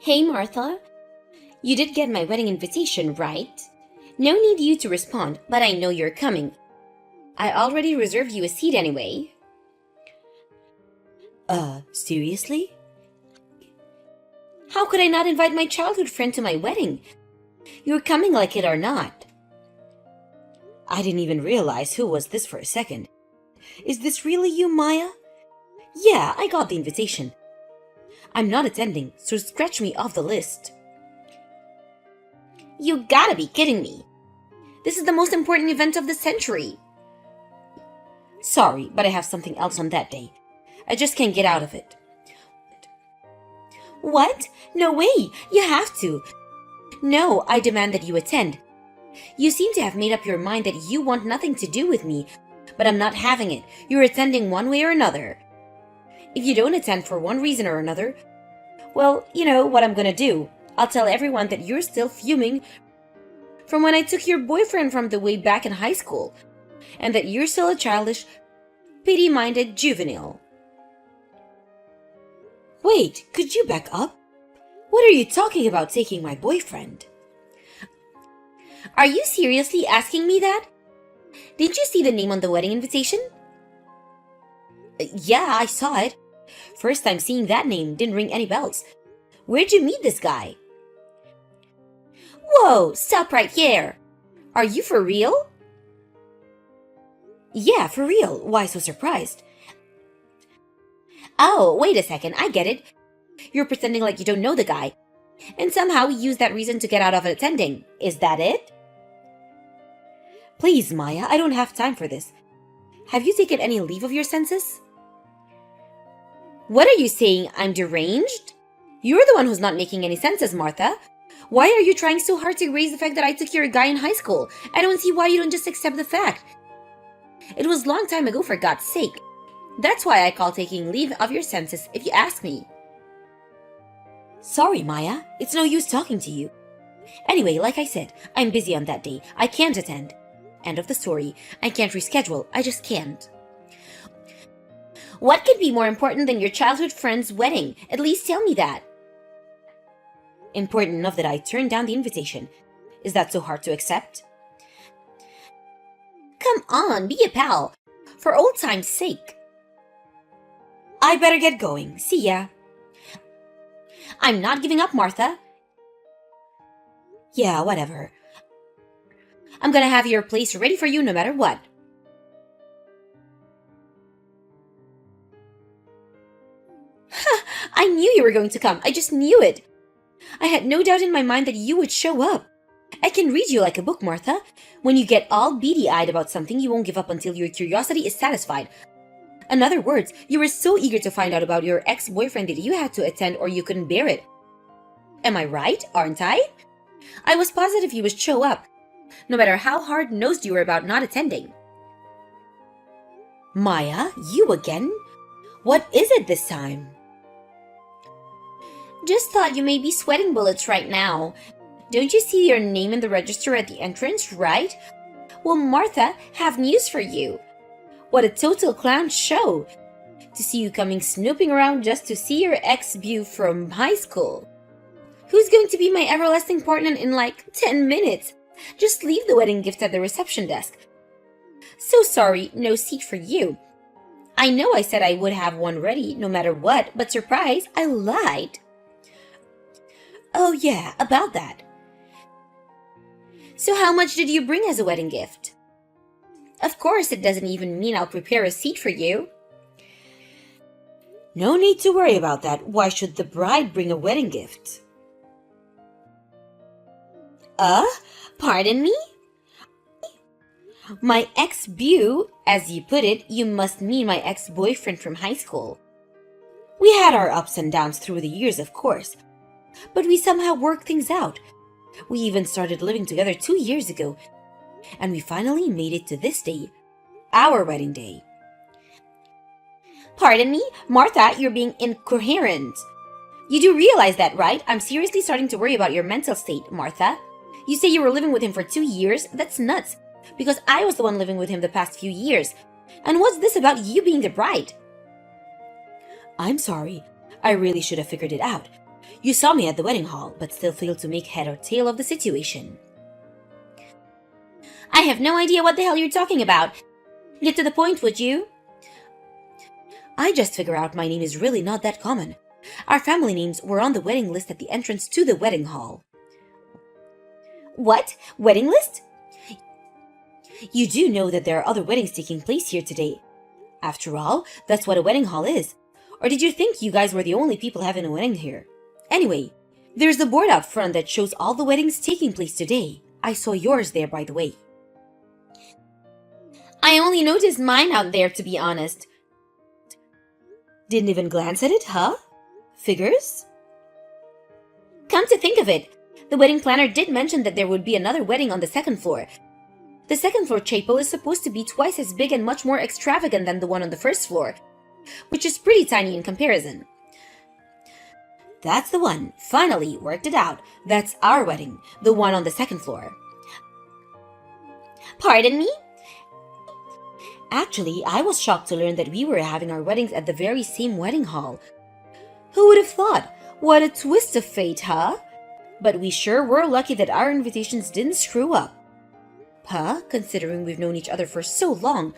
Hey, Martha. You did get my wedding invitation, right? No need you to respond, but I know you're coming. I already reserved you a seat anyway. Seriously? How could I not invite my childhood friend to my wedding? You're coming like it or not. I didn't even realize who was this for a second. Is this really you, Maya? Yeah, I got the invitation. I'm not attending, so scratch me off the list. You gotta be kidding me. This is the most important event of the century. Sorry, but I have something else on that day. I just can't get out of it. What? No way! You have to! No, I demand that you attend. You seem to have made up your mind that you want nothing to do with me, but I'm not having it. You're attending one way or another. If you don't attend for one reason or another, well, you know what I'm gonna do. I'll tell everyone that you're still fuming from when I took your boyfriend from the way back in high school, and that you're still a childish, pity-minded juvenile. Wait, could you back up? What are you talking about taking my boyfriend? Are you seriously asking me that? Did you see the name on the wedding invitation? Yeah, I saw it. First time seeing that name, didn't ring any bells. Where'd you meet this guy? Whoa, stop right here. Are you for real? Yeah, for real. Why so surprised? Oh, wait a second, I get it. You're pretending like you don't know the guy, and somehow use that reason to get out of attending. Is that it? Please, Maya, I don't have time for this. Have you taken any leave of your senses? What are you saying? I'm deranged? You're the one who's not making any senses, Martha. Why are you trying so hard to erase the fact that I took your guy in high school? I don't see why you don't just accept the fact. It was a long time ago, for God's sake. That's why I call taking leave of your senses, if you ask me. Sorry, Maya. It's no use talking to you. Anyway, like I said, I'm busy on that day. I can't attend. End of the story. I can't reschedule. I just can't. What could be more important than your childhood friend's wedding? At least tell me that. Important enough that I turned down the invitation. Is that so hard to accept? Come on, be a pal. For old time's sake. I better get going. See ya. I'm not giving up, Martha. Yeah, whatever. I'm gonna have your place ready for you no matter what. I knew you were going to come. I just knew it. I had no doubt in my mind that you would show up. I can read you like a book, Martha. When you get all beady-eyed about something, you won't give up until your curiosity is satisfied. In other words, you were so eager to find out about your ex-boyfriend that you had to attend or you couldn't bear it. Am I right, aren't I? I was positive you would show up, no matter how hard-nosed you were about not attending. Maya, you again? What is it this time? Just thought you may be sweating bullets right now. Don't you see your name in the register at the entrance, right? Well, Martha, have news for you. What a total clown show! To see you coming snooping around just to see your ex-beau from high school. Who's going to be my everlasting partner in like 10 minutes? Just leave the wedding gift at the reception desk. So sorry, no seat for you. I know I said I would have one ready no matter what, but surprise, I lied. Oh yeah, about that. So how much did you bring as a wedding gift? Of course, it doesn't even mean I'll prepare a seat for you. No need to worry about that. Why should the bride bring a wedding gift? Pardon me? My ex-beau, as you put it, you must mean my ex-boyfriend from high school. We had our ups and downs through the years, of course, but we somehow worked things out. We even started living together 2 years ago, and we finally made it to this day, our wedding day. Pardon me? Martha, you're being incoherent. You do realize that, right? I'm seriously starting to worry about your mental state, Martha. You say you were living with him for 2 years? That's nuts, because I was the one living with him the past few years. And what's this about you being the bride? I'm sorry. I really should have figured it out. You saw me at the wedding hall, but still failed to make head or tail of the situation. I have no idea what the hell you're talking about. Get to the point, would you? I just figure out my name is really not that common. Our family names were on the wedding list at the entrance to the wedding hall. What? Wedding list? You do know that there are other weddings taking place here today. After all, that's what a wedding hall is. Or did you think you guys were the only people having a wedding here? Anyway, there's the board out front that shows all the weddings taking place today. I saw yours there, by the way. I only noticed mine out there, to be honest. Didn't even glance at it, huh? Figures? Come to think of it, the wedding planner did mention that there would be another wedding on the second floor. The second floor chapel is supposed to be twice as big and much more extravagant than the one on the first floor, which is pretty tiny in comparison. That's the one. Finally, worked it out. That's our wedding, the one on the second floor. Pardon me? Actually, I was shocked to learn that we were having our weddings at the very same wedding hall. Who would have thought? What a twist of fate, huh? But we sure were lucky that our invitations didn't screw up. Huh? Considering we've known each other for so long,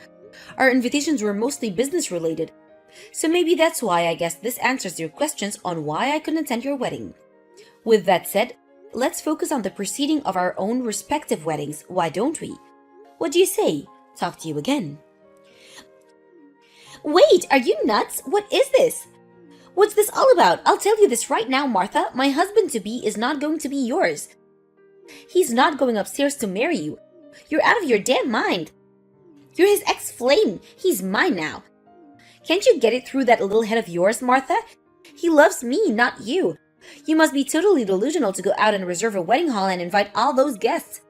our invitations were mostly business related. So maybe that's why I guess this answers your questions on why I couldn't attend your wedding. With that said, let's focus on the proceeding of our own respective weddings, why don't we? What do you say? Talk to you again. Wait, are you nuts? What is this? What's this all about? I'll tell you this right now, Martha. My husband-to-be is not going to be yours. He's not going upstairs to marry you. You're out of your damn mind. You're his ex-flame. He's mine now. Can't you get it through that little head of yours, Martha? He loves me, not you. You must be totally delusional to go out and reserve a wedding hall and invite all those guests.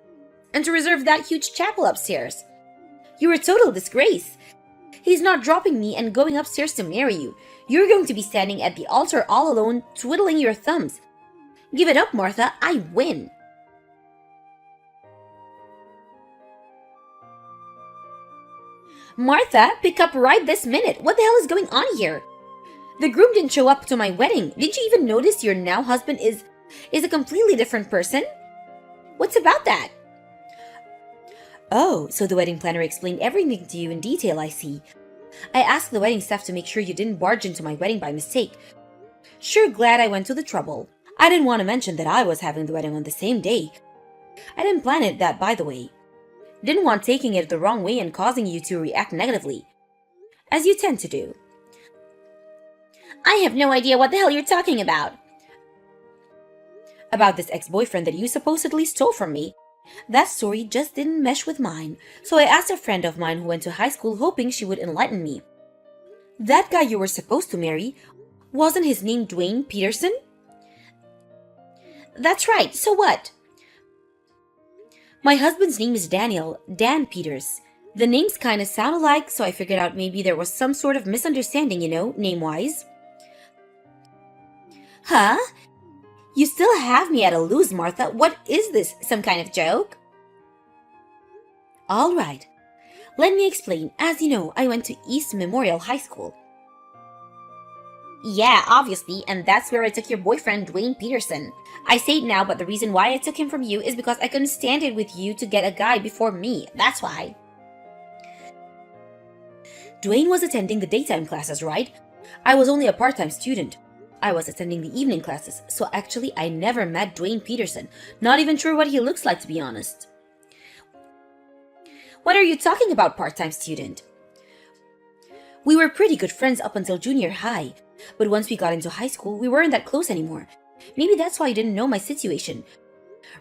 And to reserve that huge chapel upstairs. You're a total disgrace. He's not dropping me and going upstairs to marry you. You're going to be standing at the altar all alone, twiddling your thumbs. Give it up, Martha. I win. Martha, pick up right this minute. What the hell is going on here? The groom didn't show up to my wedding. Did you even notice your now husband is a completely different person? What's about that? Oh, so the wedding planner explained everything to you in detail, I see. I asked the wedding staff to make sure you didn't barge into my wedding by mistake. Sure glad I went to the trouble. I didn't want to mention that I was having the wedding on the same day. I didn't plan it that, by the way. Didn't want taking it the wrong way and causing you to react negatively. As you tend to do. I have no idea what the hell you're talking about. About this ex-boyfriend that you supposedly stole from me. That story just didn't mesh with mine, so I asked a friend of mine who went to high school hoping she would enlighten me. That guy you were supposed to marry, wasn't his name Dwayne Peterson? That's right, so what? My husband's name is Daniel, Dan Peters. The names kinda sound alike, so I figured out maybe there was some sort of misunderstanding, name-wise. Huh? You still have me at a lose, Martha. What is this, some kind of joke? All right. Let me explain. As you know, I went to East Memorial High School. Yeah, obviously, and that's where I took your boyfriend, Dwayne Peterson. I say it now, but the reason why I took him from you is because I couldn't stand it with you to get a guy before me. That's why. Dwayne was attending the daytime classes, right? I was only a part-time student. I was attending the evening classes, so actually I never met Dwayne Peterson. Not even sure what he looks like, to be honest. What are you talking about, part-time student? We were pretty good friends up until junior high, but once we got into high school, we weren't that close anymore. Maybe that's why you didn't know my situation.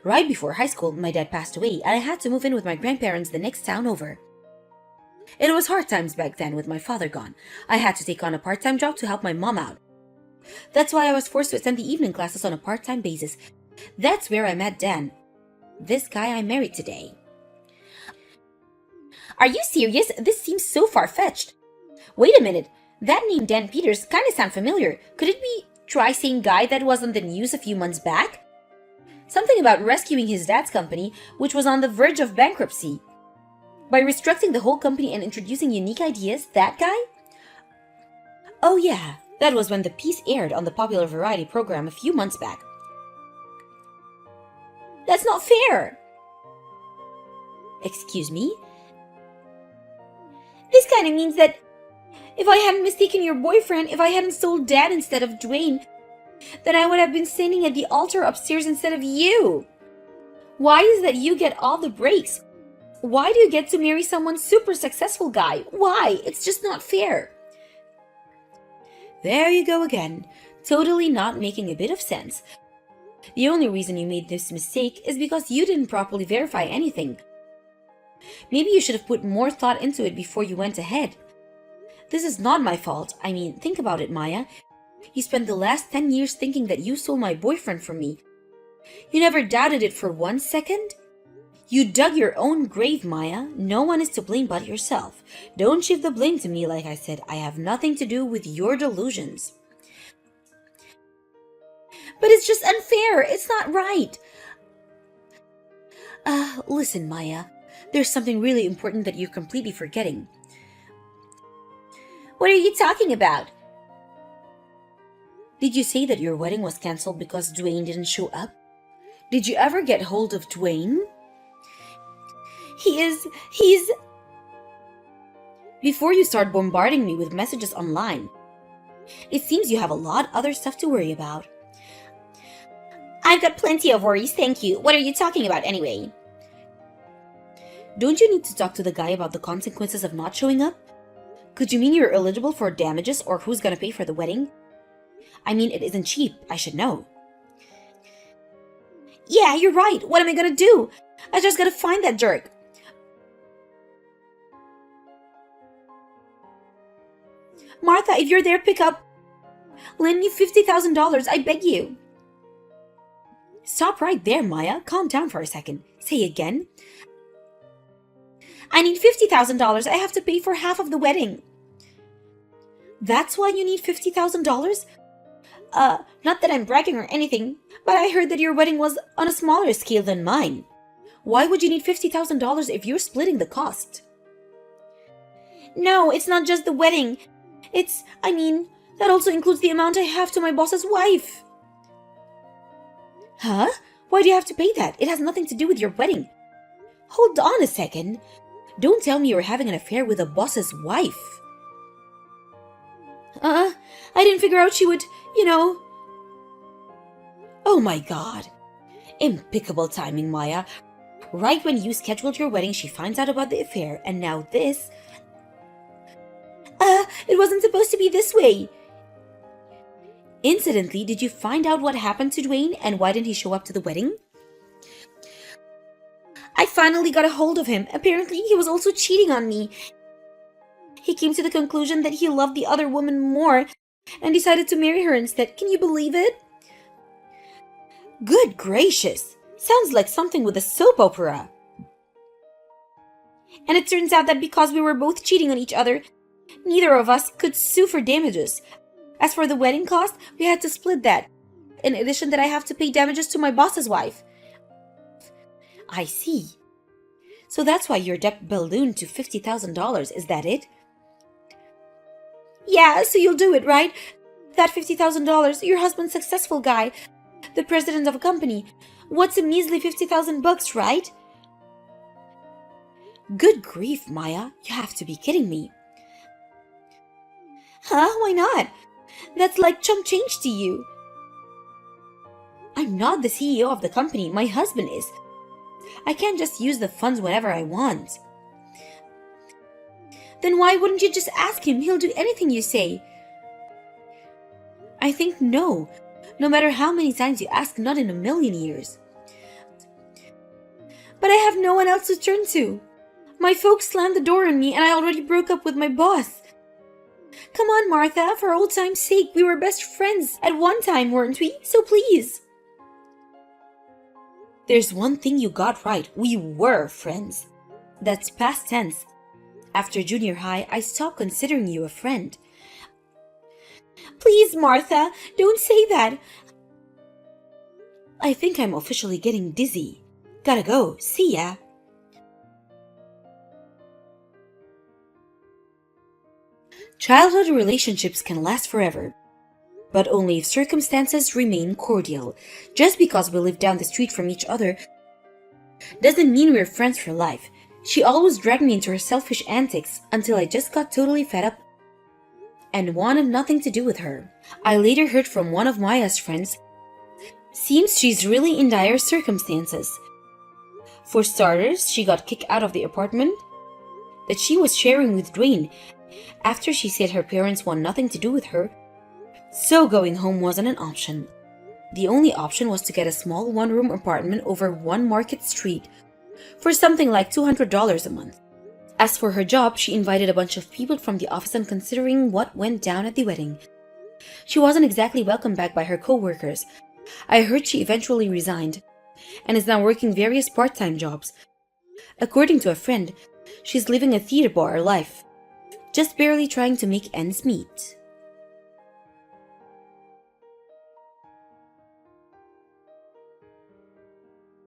Right before high school, my dad passed away, and I had to move in with my grandparents the next town over. It was hard times back then with my father gone. I had to take on a part-time job to help my mom out. That's why I was forced to attend the evening classes on a part-time basis. That's where I met Dan, this guy I married today. Are you serious? This seems so far-fetched. Wait a minute. That name Dan Peters kind of sound familiar. Could it be tri-same guy that was on the news a few months back? Something about rescuing his dad's company, which was on the verge of bankruptcy. By restructuring the whole company and introducing unique ideas, that guy? Oh yeah, That was when the piece aired on the popular variety program a few months back. That's not fair. Excuse me? This kind of means that if I hadn't mistaken your boyfriend, if I hadn't sold Dad instead of Dwayne, then I would have been standing at the altar upstairs instead of you. Why is that you get all the breaks? Why do you get to marry someone super successful guy? Why? It's just not fair. There you go again, totally not making a bit of sense. The only reason you made this mistake is because you didn't properly verify anything. Maybe you should have put more thought into it before you went ahead. This is not my fault. I mean, think about it, Maya. You spent the last 10 years thinking that you stole my boyfriend from me. You never doubted it for 1 second? You dug your own grave, Maya. No one is to blame but yourself. Don't shift the blame to me, like I said. I have nothing to do with your delusions. But it's just unfair. It's not right. Listen, Maya. There's something really important that you're completely forgetting. What are you talking about? Did you say that your wedding was cancelled because Dwayne didn't show up? Did you ever get hold of Dwayne? He's... Before you start bombarding me with messages online, it seems you have a lot other stuff to worry about. I've got plenty of worries, thank you. What are you talking about anyway? Don't you need to talk to the guy about the consequences of not showing up? Could you mean you're eligible for damages or who's gonna pay for the wedding? I mean, it isn't cheap, I should know. Yeah, you're right. What am I gonna do? I just gotta find that jerk. Martha, if you're there, pick up. Lend me $50,000, I beg you. Stop right there, Maya. Calm down for a second. Say again. I need $50,000. I have to pay for half of the wedding. That's why you need $50,000? Not that I'm bragging or anything, but I heard that your wedding was on a smaller scale than mine. Why would you need $50,000 if you're splitting the cost? No, it's not just the wedding. That also includes the amount I have to my boss's wife. Huh? Why do you have to pay that? It has nothing to do with your wedding. Hold on a second. Don't tell me you're having an affair with a boss's wife. I didn't figure out she would, Oh my god. Impeccable timing, Maya. Right when you scheduled your wedding, she finds out about the affair, and now this... It wasn't supposed to be this way. Incidentally, did you find out what happened to Dwayne and why didn't he show up to the wedding? I finally got a hold of him. Apparently, he was also cheating on me. He came to the conclusion that he loved the other woman more and decided to marry her instead. Can you believe it? Good gracious! Sounds like something with a soap opera. And it turns out that because we were both cheating on each other, neither of us could sue for damages. As for the wedding cost, we had to split that. In addition that I have to pay damages to my boss's wife. I see. So that's why your debt ballooned to $50,000, is that it? Yeah, so you'll do it, right? That $50,000, your husband's successful guy, the president of a company. What's a measly $50,000, right? Good grief, Maya. You have to be kidding me. Huh? Why not? That's like chump change to you. I'm not the CEO of the company. My husband is. I can't just use the funds whenever I want. Then why wouldn't you just ask him? He'll do anything you say. I think no. No matter how many times you ask, not in a million years. But I have no one else to turn to. My folks slammed the door on me and I already broke up with my boss. Come on, Martha, for old time's sake, we were best friends at one time, weren't we? So please. There's one thing you got right. We were friends. That's past tense. After junior high, I stopped considering you a friend. Please, Martha, don't say that. I think I'm officially getting dizzy. Gotta go. See ya. Childhood relationships can last forever, but only if circumstances remain cordial. Just because we live down the street from each other doesn't mean we're friends for life. She always dragged me into her selfish antics until I just got totally fed up and wanted nothing to do with her. I later heard from one of Maya's friends. Seems she's really in dire circumstances. For starters, she got kicked out of the apartment that she was sharing with Dwayne after she said her parents want nothing to do with her, so going home wasn't an option. The only option was to get a small one-room apartment over One Market Street for something like $200 a month. As for her job, she invited a bunch of people from the office, and considering what went down at the wedding, she wasn't exactly welcomed back by her co-workers. I heard she eventually resigned and is now working various part-time jobs. According to a friend, she's living a theater bar life, just barely trying to make ends meet.